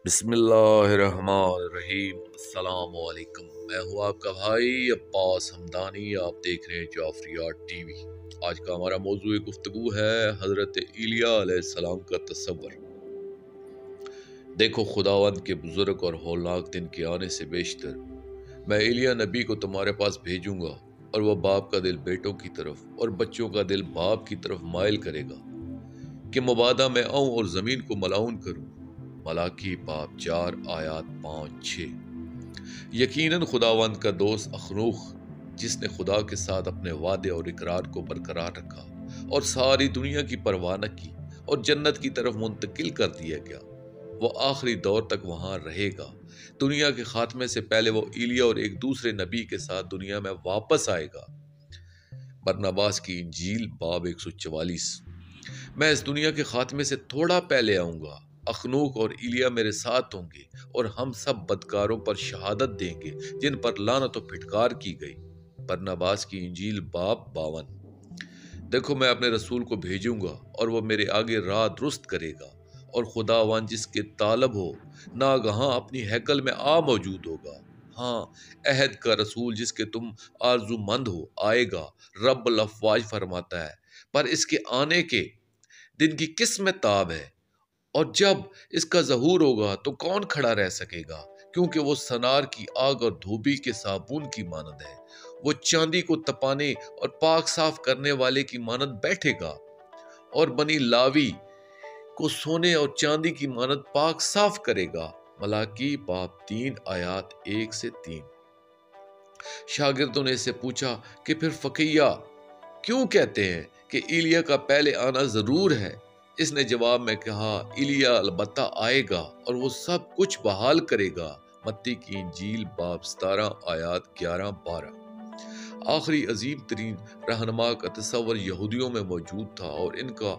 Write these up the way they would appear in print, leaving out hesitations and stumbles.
بسم اللہ الرحمن الرحیم۔ السلام علیکم، میں ہوں آپ کا بھائی عباس حمدانی، آپ دیکھ رہے ہیں جعفریات ٹی وی۔ آج کا ہمارا موضوع گفتگو ہے حضرت ایلیاہ علیہ السلام کا تصور۔ دیکھو خداوند کے بزرگ اور ہولناک دن کے آنے سے بیشتر میں ایلیاہ نبی کو تمہارے پاس بھیجوں گا، اور وہ باپ کا دل بیٹوں کی طرف اور بچوں کا دل باپ کی طرف مائل کرے گا، کہ مبادا میں آؤں اور زمین کو ملعون کروں۔ ملاکی باب 4 آیات 5-6۔ یقیناً خداوند کا دوست اخنوخ، جس نے خدا کے ساتھ اپنے وعدے اور اقرار کو برقرار رکھا اور ساری دنیا کی پرواہ نہ کی اور جنت کی طرف منتقل کر دیا گیا، وہ آخری دور تک وہاں رہے گا۔ دنیا کے خاتمے سے پہلے وہ ایلیاہ اور ایک دوسرے نبی کے ساتھ دنیا میں واپس آئے گا۔ برناباس کی انجیل باب 144۔ میں اس دنیا کے خاتمے سے تھوڑا پہلے آؤں گا، اخنوخ اور ایلیاہ میرے ساتھ ہوں گے، اور ہم سب بدکاروں پر شہادت دیں گے جن پر لعنت و پھٹکار کی گئی۔ برناباس کی انجیل باب 52۔ دیکھو میں اپنے رسول کو بھیجوں گا، اور وہ میرے آگے راہ درست کرے گا، اور خداوند جس کے طالب ہو ناگہاں اپنی ہیکل میں موجود ہوگا۔ ہاں، عہد کا رسول جس کے تم آرزو مند ہو آئے گا، رب الافواج فرماتا ہے، پر اس کے آنے کے دن کی کس میں تاب ہے؟ اور جب اس کا ظہور ہوگا تو کون کھڑا رہ سکے گا؟ کیونکہ وہ سنار کی آگ اور دھوبی کے صابون کی مانند ہے۔ وہ چاندی کو تپانے اور پاک صاف کرنے والے کی مانند بیٹھے گا، اور بنی لاوی کو سونے اور چاندی کی مانند پاک صاف کرے گا۔ ملاکی باب 3 آیات 1-3۔ شاگردوں نے اسے پوچھا کہ پھر فقیہ کیوں کہتے ہیں کہ ایلیاہ کا پہلے آنا ضرور ہے؟ اس نے جواب میں کہا، ایلیاہ البتہ آئے گا اور وہ سب کچھ بحال کرے گا۔ متی کی انجیل باب 17 آیات 11-12۔ آخری عظیم ترین رہنما کا تصور یہودیوں میں موجود تھا، اور ان کا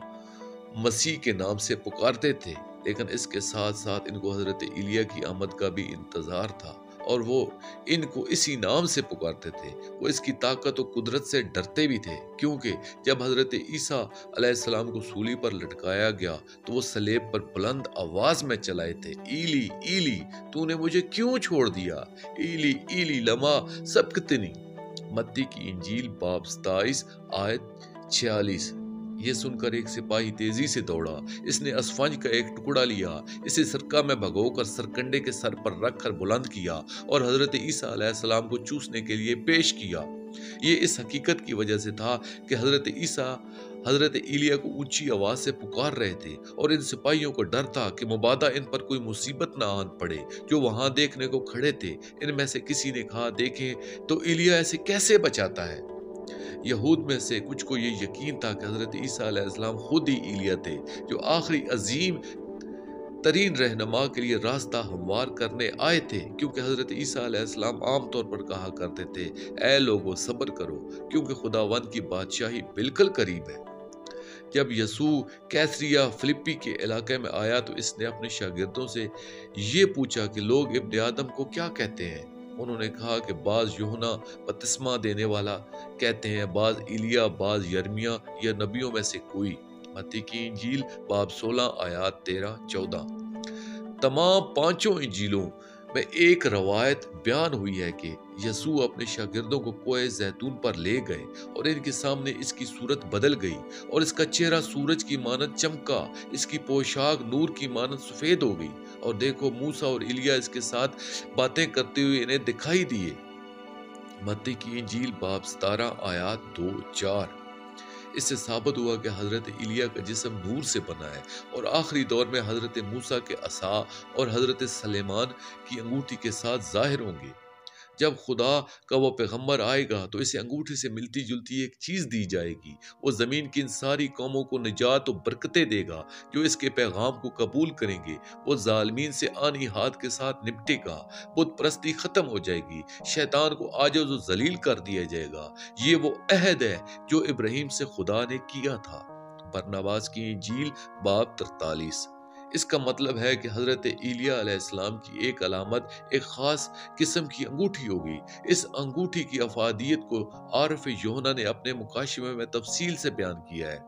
مسیح کے نام سے پکارتے تھے، لیکن اس کے ساتھ ساتھ ان کو حضرت ایلیاہ کی آمد کا بھی انتظار تھا، اور وہ ان کو اسی نام سے پکارتے تھے۔ وہ اس کی طاقت و قدرت سے ڈرتے بھی تھے، کیونکہ جب حضرت عیسیٰ علیہ السلام کو سولی پر لٹکایا گیا تو وہ صلیب پر بلند آواز میں چلائے تھے، ایلی ایلی تو نے مجھے کیوں چھوڑ دیا، ایلی ایلی لما سبقتنی۔ متی کی انجیل باب 27 آیت 46۔ یہ سن کر ایک سپاہی تیزی سے دوڑا، اس نے اسفنج کا ایک ٹکڑا لیا، اسے سرکہ میں بھگو کر سرکنڈے کے سر پر رکھ کر بلند کیا اور حضرت عیسیٰ علیہ السلام کو چوسنے کے لیے پیش کیا۔ یہ اس حقیقت کی وجہ سے تھا کہ حضرت عیسیٰ حضرت ایلیاہ کو اونچی آواز سے پکار رہے تھے، اور ان سپاہیوں کو ڈر تھا کہ مبادا ان پر کوئی مصیبت نہ آن پڑے جو وہاں دیکھنے کو کھڑے تھے۔ ان میں سے کسی نے کہا، دیکھیں تو ایلیاہ ایسے کیسے بچاتا ہے؟ یہود میں سے کچھ کو یہ یقین تھا کہ حضرت عیسیٰ علیہ السلام خود ہی ایلیاہ تھے، جو آخری عظیم ترین رہنما کے لیے راستہ ہموار کرنے آئے تھے، کیونکہ حضرت عیسیٰ علیہ السلام عام طور پر کہا کرتے تھے، اے لوگو صبر کرو، کیونکہ خداوند کی بادشاہی بالکل قریب ہے۔ جب یسوع کیسریہ فلپی کے علاقے میں آیا تو اس نے اپنے شاگردوں سے یہ پوچھا کہ لوگ ابن آدم کو کیا کہتے ہیں؟ انہوں نے کہا کہ بعض یوحنا بپتسمہ دینے والا کہتے ہیں، بعض ایلیاہ، بعض یرمیہ یا نبیوں میں سے کوئی۔ متی کی انجیل باب 16 آیات 13-14۔ تمام پانچوں انجیلوں میں ایک روایت بیان ہوئی ہے کہ یسوع اپنے شاگردوں کو کوہ زیتون پر لے گئے، اور ان کے سامنے اس کی صورت بدل گئی، اور اس کا چہرہ سورج کی مانند چمکا، اس کی پوشاک نور کی مانند سفید ہو گئی، اور دیکھو موسیٰ اور ایلیاہ اس کے ساتھ باتیں کرتے ہوئے انہیں دکھائی دیے۔ متی کی انجیل باب 17 آیات 2-4۔ اس سے ثابت ہوا کہ حضرت ایلیاہ کا جسم نور سے بنا ہے، اور آخری دور میں حضرت موسیٰ کے عصا اور حضرت سلیمان کی انگوٹھی کے ساتھ ظاہر ہوں گے۔ جب خدا کا وہ پیغمبر آئے گا تو اسے انگوٹھی سے ملتی جلتی ایک چیز دی جائے گی۔ وہ زمین کی ان ساری قوموں کو نجات و برکتیں دے گا جو اس کے پیغام کو قبول کریں گے۔ وہ ظالمین سے آنی ہاتھ کے ساتھ نپٹے گا، بت پرستی ختم ہو جائے گی، شیطان کو عاجز و ذلیل کر دیا جائے گا۔ یہ وہ عہد ہے جو ابراہیم سے خدا نے کیا تھا۔ برناباس کی انجیل باب 43۔ اس کا مطلب ہے کہ حضرت ایلیاہ علیہ السلام کی ایک علامت ایک خاص قسم کی انگوٹھی ہوگی۔ اس انگوٹھی کی افادیت کو عارف یوحنا نے اپنے مکاشفے میں تفصیل سے بیان کیا ہے۔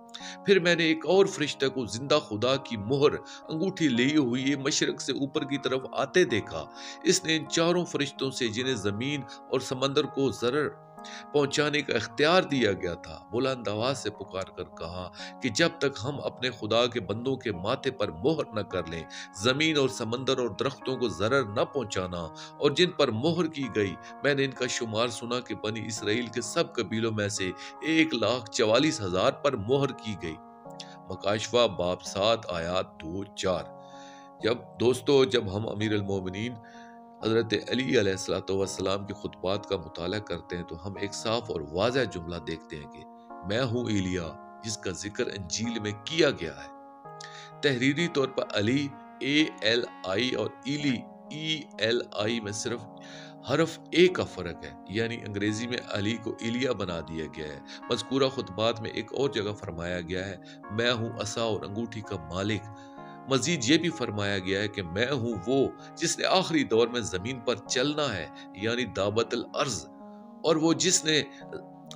پھر میں نے ایک اور فرشتہ کو زندہ خدا کی مہر انگوٹھی لیے ہوئی مشرق سے اوپر کی طرف آتے دیکھا۔ اس نے ان چاروں فرشتوں سے جنہیں زمین اور سمندر کو ضرر پہنچانے کا اختیار دیا گیا تھا، بلند آواز سے پکار کر کہا کہ جب تک ہم اپنے خدا کے بندوں کے ماتھے پر مہر نہ کر لیں، زمین اور سمندر اور درختوں کو ضرر نہ پہنچانا۔ اور جن پر مہر کی گئی، میں نے ان کا شمار سنا کہ بنی اسرائیل کے سب قبیلوں میں سے 1,44,000 پر مہر کی گئی۔ مکاشفہ باب 7 آیات 2-4۔ جب ہم امیر المومنین حضرت علی علیہ السلام کے خطبات کا مطالعہ کرتے ہیں تو ہم ایک صاف اور واضح جملہ دیکھتے ہیں کہ میں ہوں ایلیاہ، جس کا ذکر انجیل میں کیا گیا ہے۔ تحریری طور پر علی ALI اور ایلی ELI میں صرف حرف A کا فرق ہے، یعنی انگریزی میں علی کو ایلیاہ بنا دیا گیا ہے۔ مذکورہ خطبات میں ایک اور جگہ فرمایا گیا ہے میں ہوں عصا اور انگوٹھی کا مالک۔ مزید یہ بھی فرمایا گیا ہے کہ میں ہوں وہ جس نے آخری دور میں زمین پر چلنا ہے، یعنی دعوت الارض، اور وہ جس نے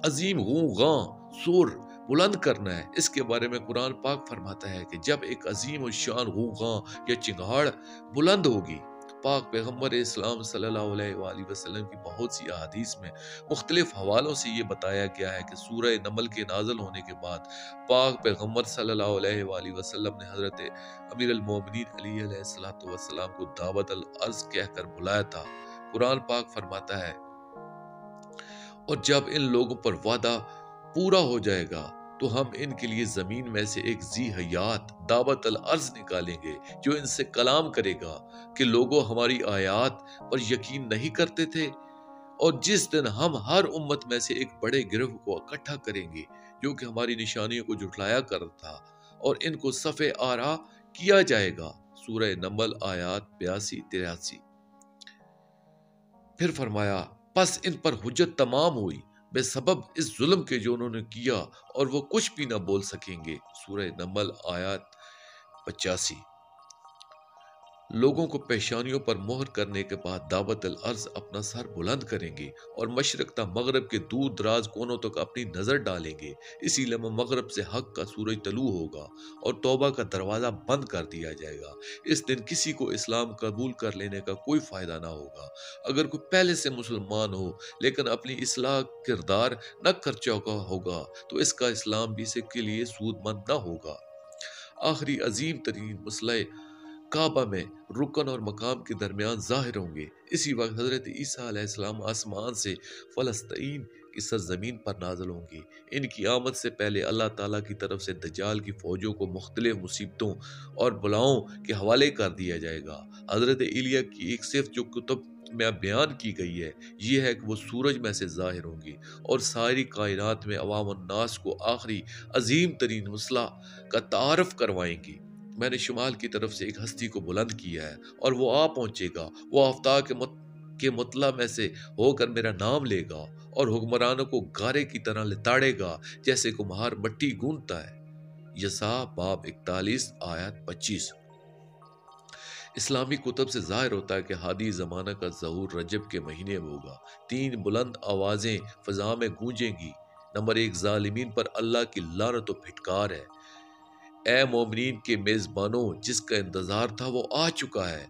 عظیم غوغاں سور بلند کرنا ہے۔ اس کے بارے میں قرآن پاک فرماتا ہے کہ جب ایک عظیم الشان غوغاں یا چنگھاڑ بلند ہوگی، پاک پیغمبر اسلام صلی اللہ علیہ وآلہ وسلم کی بہت سی احادیث میں مختلف حوالوں سے یہ بتایا گیا ہے کہ سورہ نمل کے نازل ہونے کے بعد پاک پیغمبر صلی اللہ علیہ وآلہ وسلم نے حضرت امیر المومنین علی علیہ السلام کو دعوت الارض کہہ کر بلایا تھا۔ قرآن پاک فرماتا ہے اور جب ان لوگوں پر وعدہ پورا ہو جائے گا تو ہم ان کے لیے زمین میں سے ایک ذی حیات دعوت الارض نکالیں گے جو ان سے کلام کرے گا کہ لوگوں ہماری آیات پر یقین نہیں کرتے تھے۔ اور جس دن ہم ہر امت میں سے ایک بڑے گروہ کو اکٹھا کریں گے جو کہ ہماری نشانیوں کو جھٹلایا کرتا تھا، اور ان کو صفِ آرا کیا جائے گا۔ سورہ نمل آیات 82-83۔ پھر فرمایا پس ان پر حجت تمام ہوئی بے سبب اس ظلم کے جو انہوں نے کیا، اور وہ کچھ بھی نہ بول سکیں گے۔ سورہ نمل آیات 85۔ لوگوں کو پیشانیوں پر مہر کرنے کے بعد دعوت الارض اپنا سر بلند کریں گے اور مشرق تا مغرب کے دور دراز کونوں تک اپنی نظر ڈالیں گے۔ اسی لمحہ مغرب سے حق کا سورج طلوع ہوگا اور توبہ کا دروازہ بند کر دیا جائے گا۔ اس دن کسی کو اسلام قبول کر لینے کا کوئی فائدہ نہ ہوگا۔ اگر کوئی پہلے سے مسلمان ہو لیکن اپنی اصلاح کردار نہ کر چکا ہوگا تو اس کا اسلام بھی اس کے لیے سود مند نہ ہوگا۔ آخری عظیم ترین مسئلہ کعبہ میں رکن اور مقام کے درمیان ظاہر ہوں گے۔ اسی وقت حضرت عیسیٰ علیہ السلام آسمان سے فلسطین کی سرزمین پر نازل ہوں گے۔ ان کی آمد سے پہلے اللہ تعالیٰ کی طرف سے دجال کی فوجوں کو مختلف مصیبتوں اور بلاؤں کے حوالے کر دیا جائے گا۔ حضرت ایلیاہ کی ایک صفت جو کتب میں بیان کی گئی ہے یہ ہے کہ وہ سورج میں سے ظاہر ہوں گے اور ساری کائنات میں عوام الناس کو آخری عظیم ترین مسئلہ کا تعارف کروائیں گی۔ میں نے شمال کی طرف سے ایک ہستی کو بلند کیا ہے اور وہ آ پہنچے گا، وہ آفتاب کے مطلع میں سے ہو کر میرا نام لے گا اور حکمرانوں کو گارے کی طرح لتاڑے گا جیسے کمہار مٹی گوندتا ہے۔ یسع باب 41 آیت 25۔ اسلامی کتب سے ظاہر ہوتا ہے کہ ہادی زمانہ کا ظہور رجب کے مہینے میں ہوگا۔ 3 بلند آوازیں فضا میں گونجیں گی۔ نمبر 1، ظالمین پر اللہ کی لعنت و پھٹکار ہے۔ اے مومنین کے میزبانوں، جس کا انتظار تھا وہ آ چکا ہے۔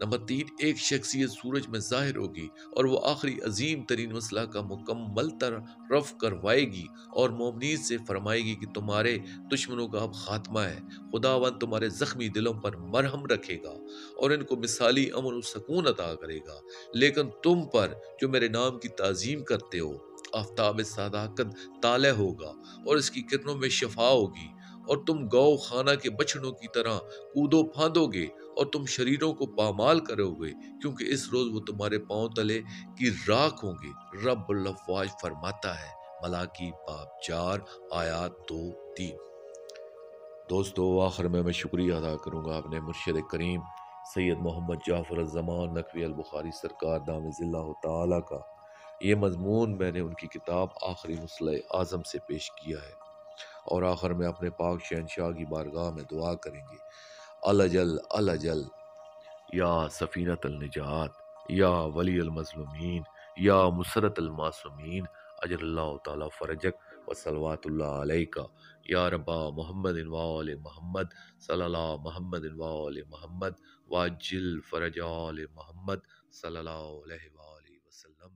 نمبر 3، ایک شخصیت سورج میں ظاہر ہوگی اور وہ آخری عظیم ترین مسئلہ کا مکمل تعارف کروائے گی اور مومنین سے فرمائے گی کہ تمہارے دشمنوں کا اب خاتمہ ہے۔ خداوند تمہارے زخمی دلوں پر مرہم رکھے گا اور ان کو مثالی امن و سکون عطا کرے گا۔ لیکن تم پر جو میرے نام کی تعظیم کرتے ہو، آفتاب صداقت طالع ہوگا اور اس کی کرنوں میں شفا ہوگی، اور تم گو خانہ کے بچڑوں کی طرح کودو پھاندو گے اور تم شریروں کو پامال کرو گے، کیونکہ اس روز وہ تمہارے پاؤں تلے کی راکھ ہوں گے۔ رب الافواج فرماتا ہے، ملاکی باب 4 آیات 2-3۔ دوستو، آخر میں شکریہ ادا کروں گا اپنے مرشد کریم سید محمد جعفر الزمان نقوی البخاری سرکار دامِ اللہ تعالیٰ کا۔ یہ مضمون میں نے ان کی کتاب آخری مسئلہ اعظم سے پیش کیا ہے، اور آخر میں اپنے پاک شہنشاہ کی بارگاہ میں دعا کریں گے، الجل الجل، یا سفینت النجات، یا ولی المظلومین، یا مسرت المعصومین، اجر اللہ تعالی فرجک و صلوات اللہ علیکہ، یا ربا محمد و آل محمد، صلی اللہ محمد و آل محمد، واجل فرج آل محمد صلی اللہ علیہ وآلہ وسلم.